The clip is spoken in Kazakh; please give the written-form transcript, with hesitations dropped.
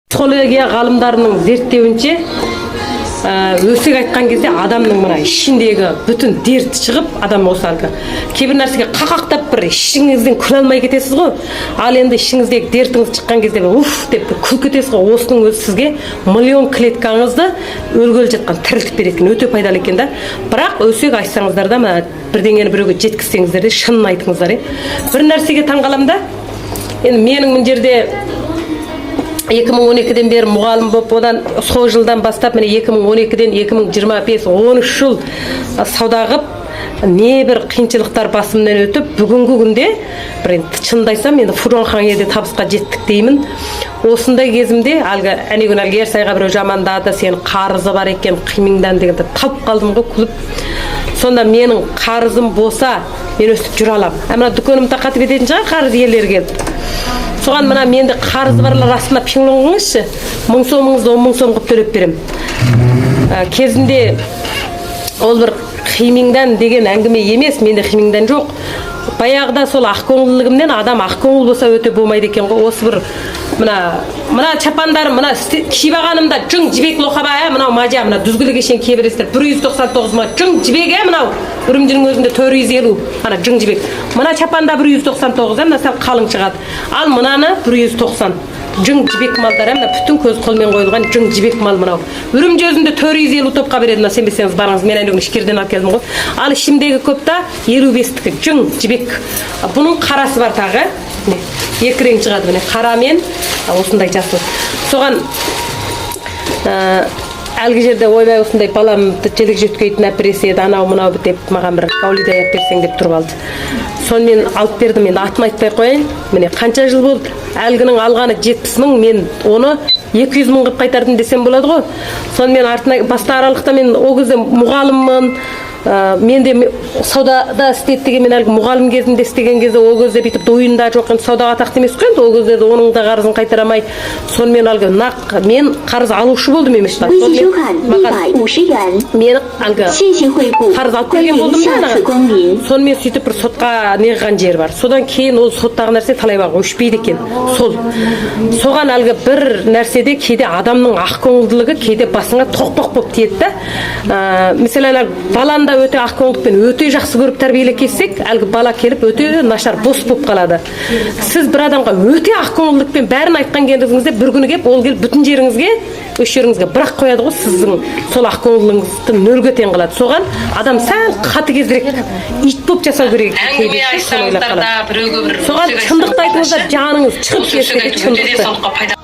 Психология ғалымдарының зерттеуінше өсек айтқан кезде адамның мына ішіндегі бүтін дерті шығып, адам осы әлгі кейбір нәрсеге қақақтап бір ішіңізден күле алмай кетесіз ғой. Ал енді ішіңіздегі дертіңіз шыққан кезде уф деп күліп кетесіз ғой. Осының өзі сізге миллион клеткаңызды өлгелі жатқан тірілтіп беретін өте пайдалы екен да. Бірақ өсек айтсаңыздар да мына бірдеңені біреуге жеткізсеңіздер де шынын айтыңыздар. Бір нәрсеге таңғаламын да. Енді менің мына жерде 2012-ден бері мұғалім болып, одан сол жылдан бастап міне 2012-ден 2025 13 жыл сауда қылып, небір қиыншылықтар басымнан өтіп, бүгінгі күнде бір шынымды айтсам, енді Фурон-Хаңеде табысқа жеттік деймін. Осындай кезімде әлгі Ерсайға біреу жамандады, сенің қарызы бар екен, қимыңдан дегенде талып қалдым ғой, күліп. Сонда менің қарызым болса, мен өстіп жүре аламын. Мына дүкенімді тақатып ететін шығар қарыз иелері келіп. Соған мына менде қарызы барлар астына пиңлоңыңызшы, 1000 сомыңызды 10 000 сом қылып төлеп берем. Кезінде ол бір қимыңдан деген әңгіме емес, менде қимыңдан жоқ. Баяғыда сол ақкөңілдігімнен адам ақкөңіл болса өте болмайды екен ғой. Осы бір мына чапандарым, мына кибағанымда жүң жібек лоқаба, мынау мажа, мына дүзгілі кешен кебірестер 199 ма жүң жібек, мынау үрімжінің өзінде 450, ана жүң жібек. Мына чапанда 199, мына сәл қалың шығады. Ал мынаны 190. Жүң жібек малдар, мына бүтін көз қолмен қойылған жүң жібек мал мынау. Үрімжі өзінде 450 топқа береді, мына сенбесеңіз барыңыз, мен әлі ішкерден алып келдім ғой. Ал ішімдегі көпта 55-тікі жүң жібек. Бұның қарасы бар тағы. Екі рең шығады міне, қара мен осындай жасыл. Соған әлгі жерде ойбай осындай баламды желік жеткейтін әпіреседі, анау мынау деп маған бір гаулидай әп берсең деп тұрып алды. Сонымен алып бердім, енді атын айтпай қояйын. Міне қанша жыл болды? Әлгінің алғаны 70 000, мен оны 200 000 қып қайтардым десем болады ғой. Сонымен артына баста аралықта мен ол кезде мұғаліммін. Мен де саудада істеттіге, мен әлгі мұғалім кезінде істеген кезде ол кезде бүйтіп дойында жоқ, енді саудаға тақты емес қой, ол кезде оның да қарызын қайтарамай. Сонымен әлгі нақ мен қарыз алушы болдым емес па. Мен әлгі қарыз алып келген болдым да. Сонымен сөйтіп бір сотқа неғған жер бар. Содан кейін ол соттағы нәрсе талай баға өшпейді екен. Соған әлгі бір нәрседе кейде адамның ақкөңілділігі кейде басыңа тоқ-тоқ болып тиеді да. Mesela баланы өте ақкөңілдікпен өте жақсы көріп тәрбиелеп кетсек, әлгі бала келіп өте нашар бос болып қалады. Сіз бір адамға өте ақкөңілдікпен бәрін айтқан кезіңізде бір күні келіп, ол келіп бүтін жеріңізге, өш жеріңізге бірақ қояды ғой, сіздің сол ақкөңілдігіңізді нөлге тең қылады. Соған адам сәл қатыгезірек ит болып жасау керек. Әңгіме айтсаңыздар да біреуге бір соған шындықты айтыңыздар, жаныңыз шығып кетсе шындықты.